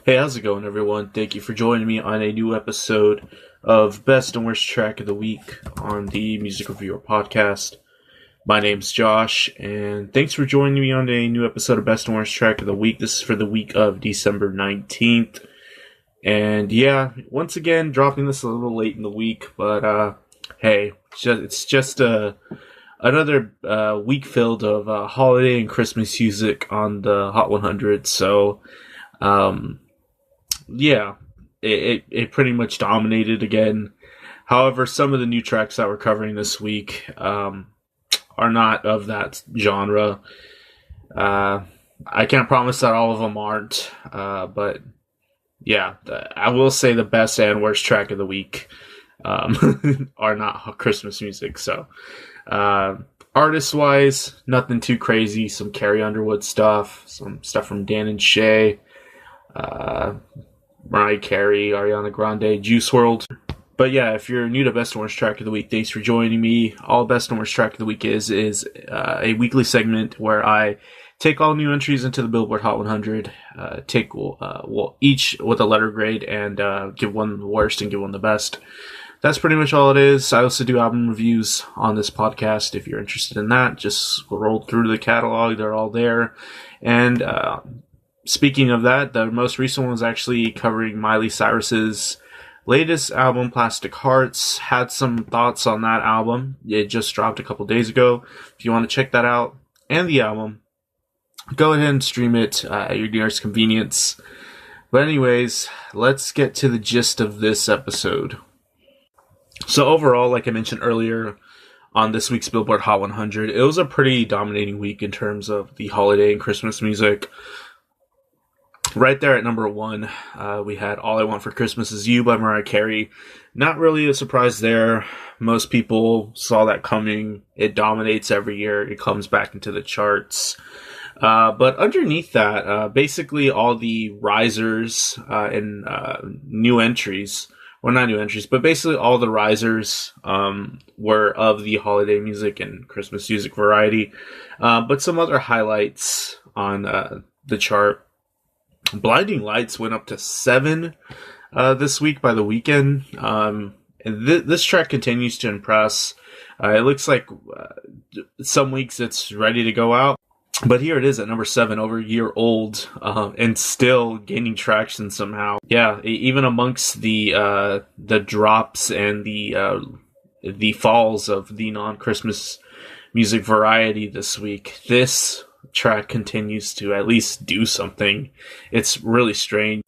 Hey, how's it going, everyone? Thank you for joining me on a new episode of Best and Worst Track of the Week on the Music Reviewer podcast. My name's Josh, and thanks for joining me on a new episode of Best and Worst Track of the Week. This is for the week of December 19th. And yeah, once again, dropping this a little late in the week, but hey, it's just another week filled of holiday and Christmas music on the Hot 100, so yeah, it pretty much dominated again. However, some of the new tracks that we're covering this week are not of that genre. I can't promise that all of them aren't, but yeah, I will say the best and worst track of the week are not Christmas music. So, artist-wise, nothing too crazy. Some Carrie Underwood stuff, some stuff from Dan and Shay, Mariah, Carey, Ariana, Grande, Wrld. But yeah, if you're new to Best and Worst Track of the Week, thanks for joining me. All Best and Worst Track of the Week is a weekly segment where I take all new entries into the Billboard Hot 100, each with a letter grade, and give one the worst and give one the best. That's pretty much all it is. I also do album reviews on this podcast. If you're interested in that, just roll through the catalog. They're all there. And speaking of that, the most recent one was actually covering Miley Cyrus's latest album, Plastic Hearts. Had some thoughts on that album. It just dropped a couple days ago. If you want to check that out and the album, go ahead and stream it at your nearest convenience. But anyways, let's get to the gist of this episode. So overall, like I mentioned earlier on this week's Billboard Hot 100, it was a pretty dominating week in terms of the holiday and Christmas music. Right there at number one, we had All I Want for Christmas Is You by Mariah Carey. Not really a surprise there. Most people saw that coming. It dominates every year. It comes back into the charts. But underneath that, basically all the risers and new entries, well, not new entries, but basically all the risers were of the holiday music and Christmas music variety. But some other highlights on the chart. Blinding Lights went up to 7 this week by The Weeknd. And this track continues to impress. It looks like some weeks it's ready to go out. But here it is at number 7, over a year old, and still gaining traction somehow. Yeah, even amongst the drops and the falls of the non-Christmas music variety this week, this track continues to at least do something. It's really strange.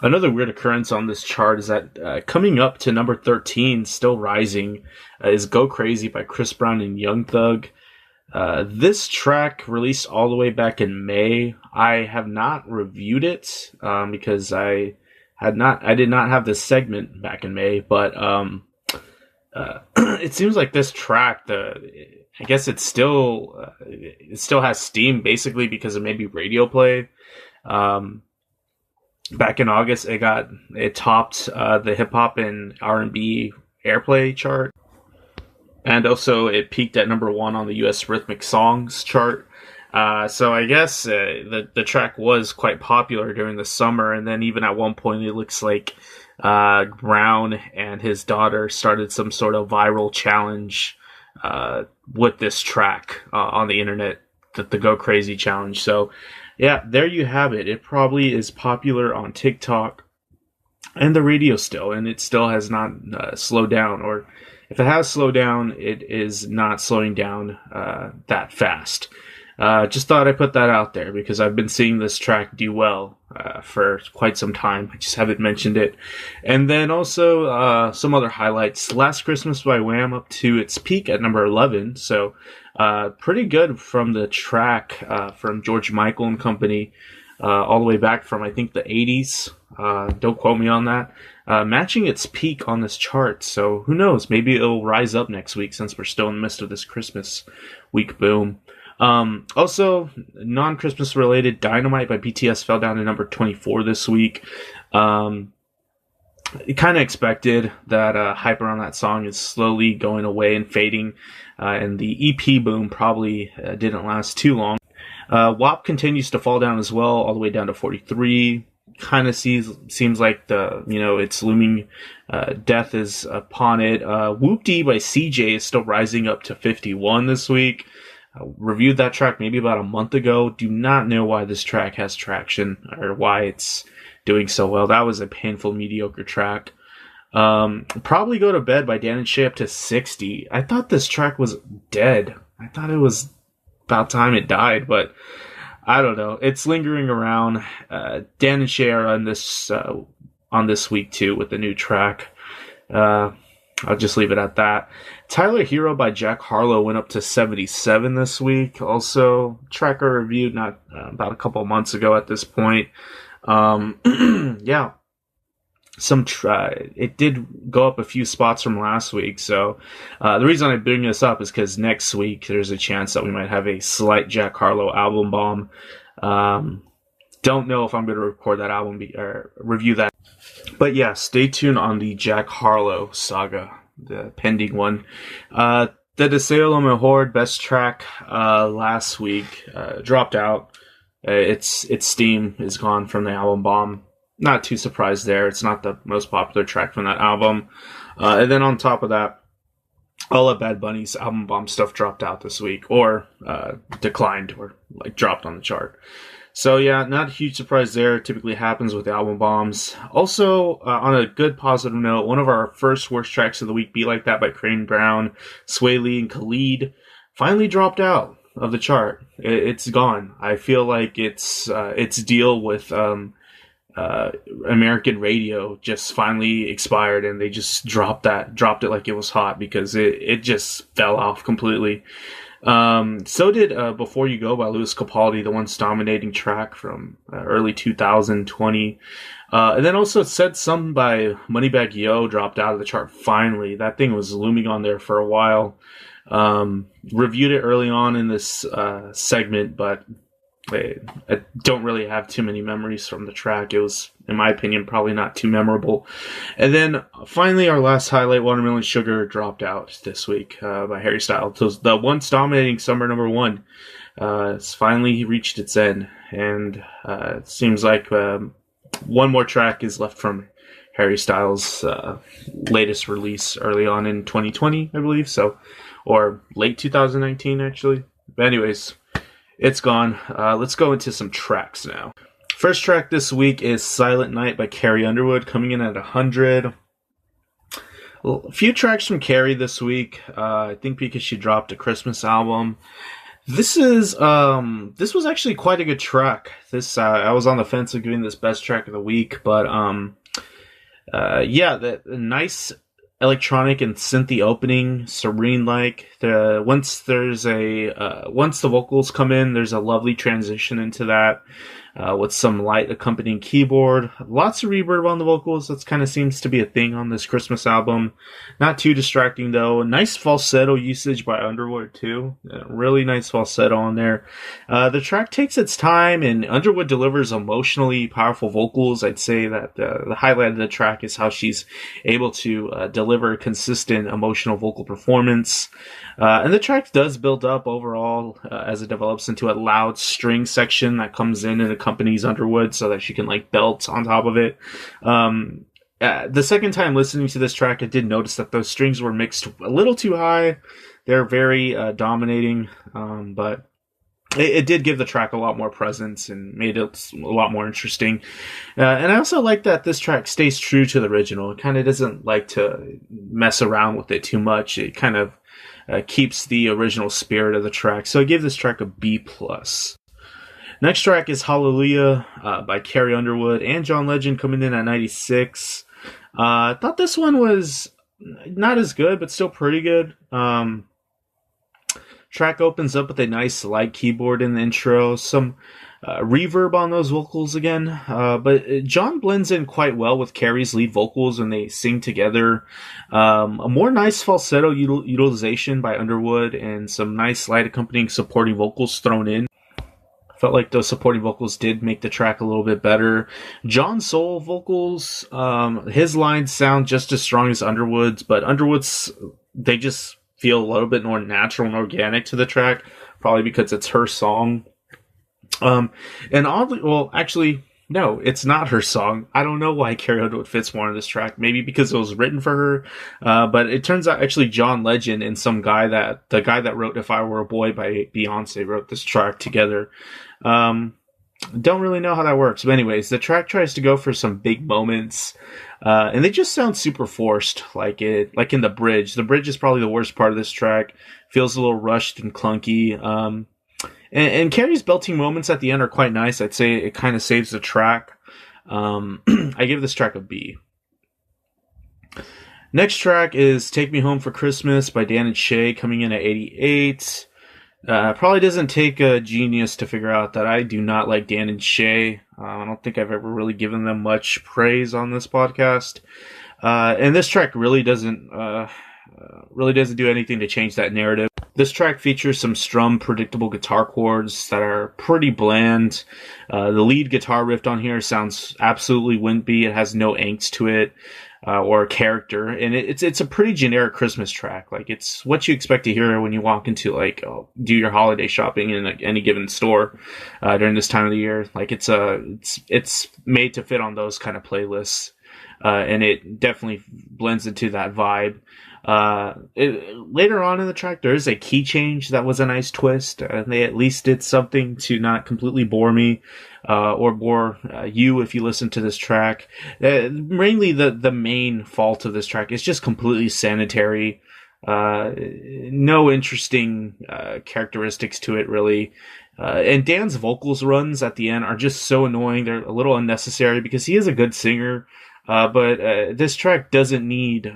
Another weird occurrence on this chart is that coming up to number 13, still rising, is Go Crazy by Chris Brown and Young Thug. This track released all the way back in May. I have not reviewed it because I did not have this segment back in May, but it seems like this track, I guess it still has steam, basically because of maybe radio play. Back in August, it topped the hip hop and R&B airplay chart. And also, it peaked at number 1 on the U.S. Rhythmic Songs chart. So I guess the track was quite popular during the summer. And then even at one point, it looks like Brown and his daughter started some sort of viral challenge with this track on the internet, the Go Crazy challenge. So yeah, there you have it. It probably is popular on TikTok and the radio still, and it still has not slowed down, or if it has slowed down, it is not slowing down that fast. Just thought I'd put that out there because I've been seeing this track do well for quite some time. I just haven't mentioned it. And then also some other highlights. Last Christmas by Wham! Up to its peak at number 11. So pretty good from the track from George Michael and Company all the way back from, I think, the 80s. Don't quote me on that. Matching its peak on this chart. So who knows? Maybe it'll rise up next week since we're still in the midst of this Christmas week boom. Also, non-Christmas related, Dynamite by BTS fell down to number 24 this week. Kind of expected that hype around that song is slowly going away and fading, and the EP boom probably didn't last too long. WAP continues to fall down as well, all the way down to 43. kind of seems like it's looming. Death is upon it. Whoop-Dee by CJ is still rising up to 51 this week. Reviewed that track maybe about a month ago. Do not know why this track has traction or why it's doing so well. That was a painful, mediocre track. Probably Go to Bed by Dan and Shay up to 60. I thought this track was dead. I thought it was about time it died, but I don't know. It's lingering around. Dan and Shay are on this week too with the new track. I'll just leave it at that. Tyler Hero by Jack Harlow went up to 77 this week. Also, track I reviewed about a couple of months ago at this point. Yeah. It did go up a few spots from last week. So the reason I bring this up is because next week there's a chance that we might have a slight Jack Harlow album bomb. Don't know if I'm going to record that album or review that. But yeah, stay tuned on the Jack Harlow saga, the pending one. The Deseo Lo Mejor best track last week dropped out. Its steam is gone from the album bomb. Not too surprised there. It's not the most popular track from that album. And then on top of that, all of Bad Bunny's album bomb stuff dropped out this week, or declined, or dropped on the chart. So yeah, not a huge surprise there. It typically happens with album bombs. Also, on a good positive note, one of our first worst tracks of the week, Be Like That by Crane Brown, Sway Lee, and Khalid, finally dropped out of the chart. It's gone. I feel like its deal with American radio just finally expired, and they just dropped it like it was hot, because it just fell off completely. So did Before You Go by Louis Capaldi, the once dominating track from early 2020. And then also Said Something by Moneybagg Yo dropped out of the chart finally. That thing was looming on there for a while. Reviewed it early on in this segment, but I don't really have too many memories from the track. It was, in my opinion, probably not too memorable. And then finally, our last highlight, Watermelon Sugar, dropped out this week by Harry Styles. So the once dominating summer number one it's finally reached its end. And it seems like one more track is left from Harry Styles' latest release early on in 2020, I believe. So, or late 2019, actually. But anyways, it's gone. Let's go into some tracks now. First track this week is Silent Night by Carrie Underwood, coming in at 100. A few tracks from Carrie this week. I think because she dropped a Christmas album. This was actually quite a good track. I was on the fence of giving this best track of the week, but the nice electronic and synthy opening, serene like. Once the vocals come in, there's a lovely transition into that with some light accompanying keyboard. Lots of reverb on the vocals. That kind of seems to be a thing on this Christmas album. Not too distracting though. Nice falsetto usage by Underwood too. Really nice falsetto on there. The track takes its time, and Underwood delivers emotionally powerful vocals. I'd say that the highlight of the track is how she's able to deliver consistent emotional vocal performance. And the track does build up overall as it develops into a loud string section that comes in and accompanies Underwood so that she can belt on top of it. The second time listening to this track, I did notice that those strings were mixed a little too high. They're very dominating, but it did give the track a lot more presence and made it a lot more interesting. And I also like that this track stays true to the original. It kind of doesn't like to mess around with it too much. It kind of keeps the original spirit of the track. So I give this track a B+. Next track is Hallelujah by Carrie Underwood and John Legend, coming in at 96. I thought this one was not as good, but still pretty good. Track opens up with a nice light keyboard in the intro, some reverb on those vocals again, but John blends in quite well with Carrie's lead vocals when they sing together. A more nice falsetto utilization by Underwood, and some nice light accompanying supporting vocals thrown in. Felt like those supporting vocals did make the track a little bit better. John's solo vocals, his lines sound just as strong as Underwood's, but Underwood's, they just feel a little bit more natural and organic to the track, probably because it's her song. And oddly, well, actually, No, it's not her song. I don't know why Carrie Underwood fits more on this track. Maybe because it was written for her. But it turns out actually John Legend and the guy that wrote If I Were a Boy by Beyonce wrote this track together. Don't really know how that works. But anyways, the track tries to go for some big moments. And they just sound super forced, like in the bridge. The bridge is probably the worst part of this track. Feels a little rushed and clunky. And Carrie's belting moments at the end are quite nice. I'd say it kind of saves the track. I give this track a B. Next track is Take Me Home for Christmas by Dan and Shay, coming in at 88. Probably doesn't take a genius to figure out that I do not like Dan and Shay. I don't think I've ever really given them much praise on this podcast. And this track really doesn't do anything to change that narrative. This track features some strum, predictable guitar chords that are pretty bland. The lead guitar riff on here sounds absolutely wimpy. It has no angst to it or character, and it's a pretty generic Christmas track. Like, it's what you expect to hear when you walk into do your holiday shopping in any given store during this time of the year. Like, it's made to fit on those kind of playlists, and it definitely blends into that vibe. Later on in the track, there is a key change that was a nice twist. They at least did something to not completely bore me, or bore you if you listen to this track. Mainly the main fault of this track is just completely sanitary. No interesting characteristics to it, really. And Dan's vocals runs at the end are just so annoying. They're a little unnecessary because he is a good singer. But this track doesn't need,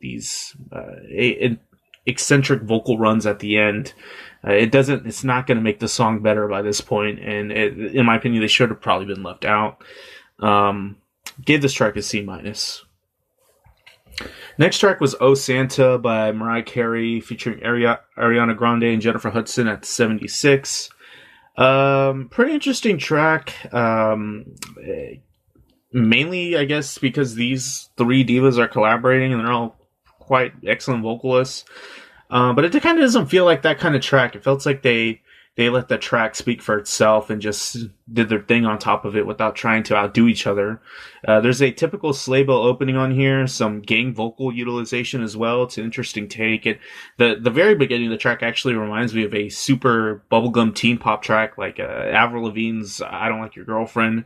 these eccentric vocal runs at the end. It's not going to make the song better by this point, and in my opinion, they should have probably been left out. Gave this track a C-. Next track was Oh Santa by Mariah Carey, featuring Ariana Grande and Jennifer Hudson at 76. Pretty interesting track. Mainly, I guess, because these three divas are collaborating and they're all quite excellent vocalists. But it kind of doesn't feel like that kind of track. It felt like they let the track speak for itself and just did their thing on top of it without trying to outdo each other. There's a typical sleigh bell opening on here, some gang vocal utilization as well. It's an interesting take. The very beginning of the track actually reminds me of a super bubblegum teen pop track like Avril Lavigne's I Don't Like Your Girlfriend.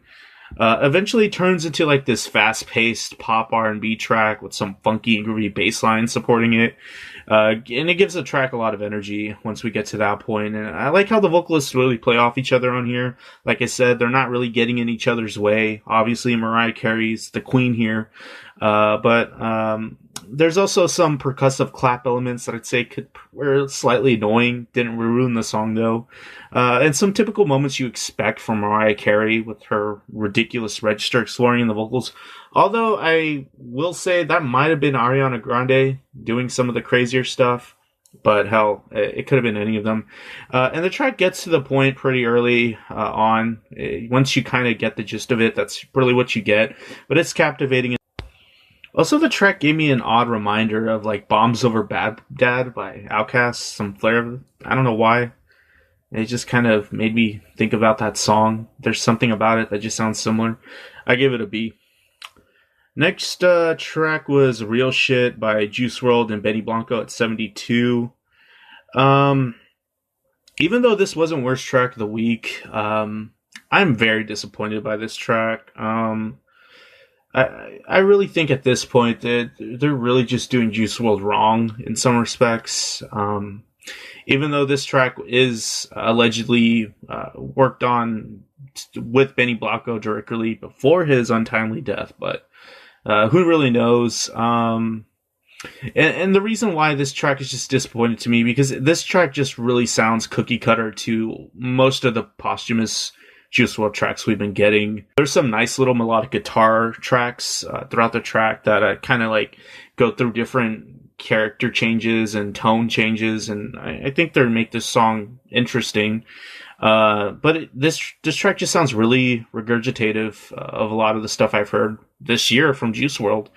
Eventually turns into like this fast-paced pop R&B track with some funky and groovy bass line supporting it. And it gives the track a lot of energy once we get to that point. And I like how the vocalists really play off each other on here. Like I said, they're not really getting in each other's way. Obviously, Mariah Carey's the queen here. But there's also some percussive clap elements that I'd say were slightly annoying. Didn't ruin the song, though. And some typical moments you expect from Mariah Carey with her ridiculous register exploring in the vocals. Although I will say that might have been Ariana Grande doing some of the crazier stuff. But hell, it could have been any of them. And the track gets to the point pretty early on. Once you kind of get the gist of it, that's really what you get. But it's captivating. Also, the track gave me an odd reminder of like Bombs Over Baghdad by Outkast, some flair. I don't know why. It just kind of made me think about that song. There's something about it that just sounds similar. I give it a B. Next track was Real Shit by Juice Wrld and Benny Blanco at 72. Even though this wasn't worst track of the week, I'm very disappointed by this track. I really think at this point that they're really just doing Juice Wrld wrong in some respects. Even though this track is allegedly worked on with Benny Blanco directly before his untimely death, but who really knows? And the reason why this track is just disappointing to me, because this track just really sounds cookie cutter to most of the posthumous Juice Wrld tracks we've been getting. There's some nice little melodic guitar tracks throughout the track that kind of like go through different character changes and tone changes, and I think they make this song interesting. But this track just sounds really regurgitative of a lot of the stuff I've heard this year from Juice Wrld,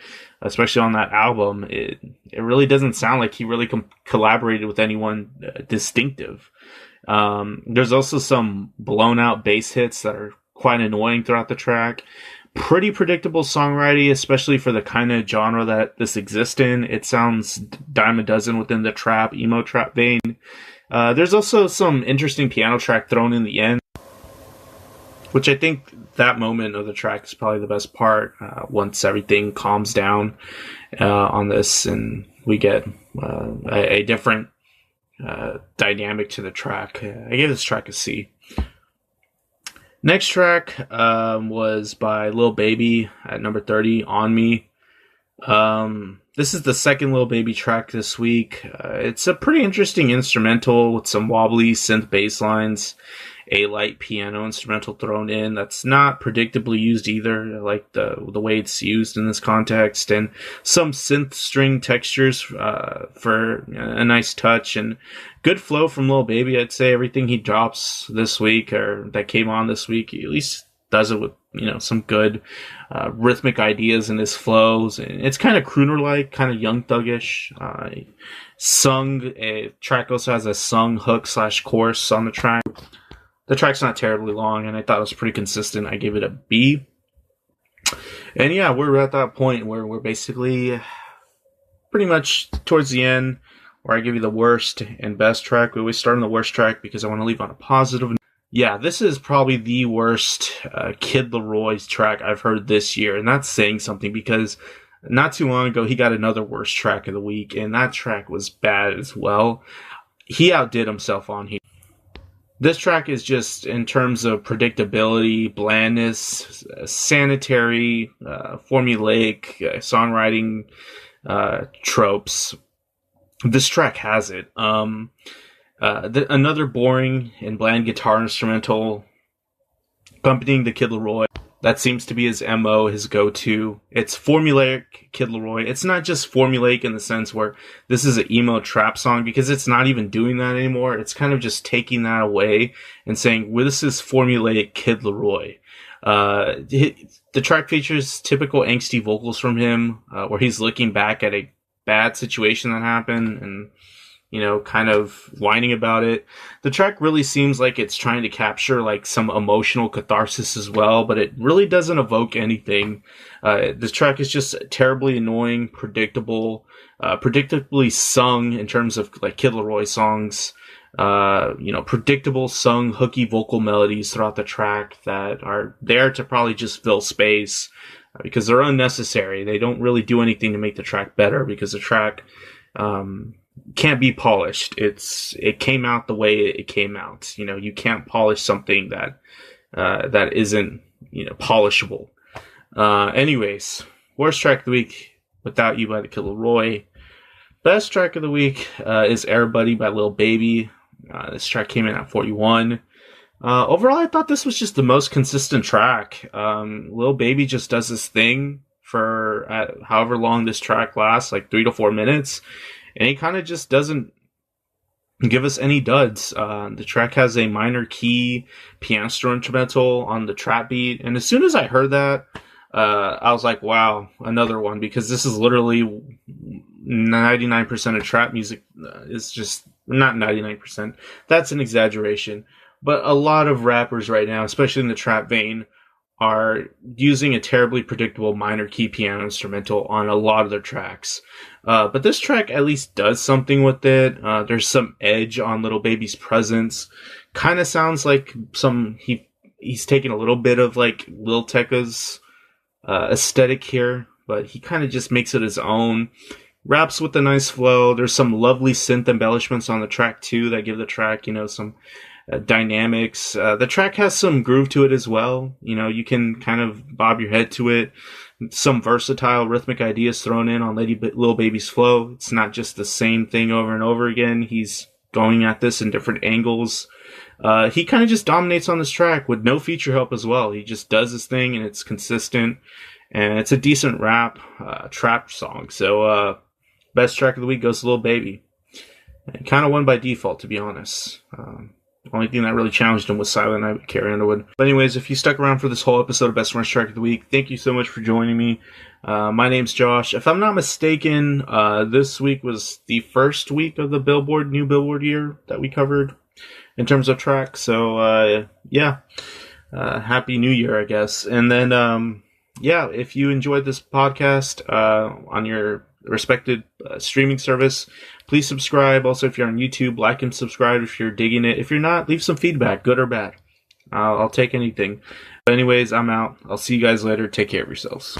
especially on that album. It really doesn't sound like he really collaborated with anyone distinctive. There's also some blown out bass hits that are quite annoying throughout the track. Pretty predictable songwriting, especially for the kind of genre that this exists in. It sounds dime a dozen within the trap, emo trap vein. There's also some interesting piano track thrown in the end, which I think that moment of the track is probably the best part. Once everything calms down on this, and we get a different dynamic to the track. I gave this track a C. Next track was by Lil Baby at number 30, On Me. This is the second Lil Baby track this week. It's a pretty interesting instrumental with some wobbly synth bass lines, a light piano instrumental thrown in that's not predictably used either. I like the way it's used in this context, and some synth string textures for a nice touch, and good flow from Lil Baby. I'd say everything he drops this week, or that came on this week, he at least does it with some good rhythmic ideas in his flows. And it's kind of crooner-like, kind of Young Thuggish. A track also has a sung hook / chorus on the track. The track's not terribly long, and I thought it was pretty consistent. I gave it a B. And yeah, we're at that point where we're basically pretty much towards the end, where I give you the worst and best track. We always start on the worst track because I want to leave on a positive. Yeah, this is probably the worst Kid Laroi track I've heard this year, and that's saying something because not too long ago he got another worst track of the week, and that track was bad as well. He outdid himself on here. This track is just, in terms of predictability, blandness, sanitary, formulaic songwriting tropes. This track has it. Another boring and bland guitar instrumental accompanying the Kid Laroi. That seems to be his MO, his go-to. It's formulaic Kid Laroi. It's not just formulaic in the sense where this is an emo trap song, because it's not even doing that anymore. It's kind of just taking that away and saying, well, this is formulaic Kid Laroi. The track features typical angsty vocals from him, where he's looking back at a bad situation that happened and kind of whining about it. The track really seems like it's trying to capture like some emotional catharsis as well, but it really doesn't evoke anything. This track is just terribly annoying, predictable, predictably sung in terms of like Kid Laroi songs. Predictable sung hooky vocal melodies throughout the track that are there to probably just fill space because they're unnecessary. They don't really do anything to make the track better because the track, can't be polished. It came out the way it came out. You can't polish something that isn't, polishable. Anyways, worst track of the week, Without You by the Kid Laroi. Best track of the week is Air Buddy by Lil Baby. This track came in at 41. Overall, I thought this was just the most consistent track. Lil Baby just does this thing for however long this track lasts, like 3 to 4 minutes. And he kind of just doesn't give us any duds. The track has a minor key piano instrumental on the trap beat. And as soon as I heard that, I was like, wow, another one. Because this is literally 99% of trap music. Is just not 99%. That's an exaggeration. But a lot of rappers right now, especially in the trap vein, are using a terribly predictable minor key piano instrumental on a lot of their tracks. But this track at least does something with it. There's some edge on Lil Baby's presence. Kind of sounds like he's taking a little bit of like Lil Tecca's aesthetic here, but he kind of just makes it his own. Raps with a nice flow. There's some lovely synth embellishments on the track too that give the track, some dynamics. The track has some groove to it as well. You can kind of bob your head to it. Some versatile rhythmic ideas thrown in on Lil Baby's flow. It's not just the same thing over and over again. He's going at this in different angles. He kind of just dominates on this track with no feature help as well. He just does his thing and it's consistent. And it's a decent trap song. So, best track of the week goes to Lil Baby. And kind of won by default, to be honest. The only thing that really challenged him was Silent Night with Carrie Underwood. But anyways, if you stuck around for this whole episode of Best Worst Track of the Week, thank you so much for joining me. My name's Josh. If I'm not mistaken, this week was the first week of the new Billboard year that we covered in terms of tracks. So, yeah. Happy New Year, I guess. And then, yeah, if you enjoyed this podcast on your respected streaming service, please subscribe. Also, if you're on YouTube, like and subscribe if you're digging it. If you're not, leave some feedback, good or bad. I'll take anything. But anyways, I'm out. I'll see you guys later. Take care of yourselves.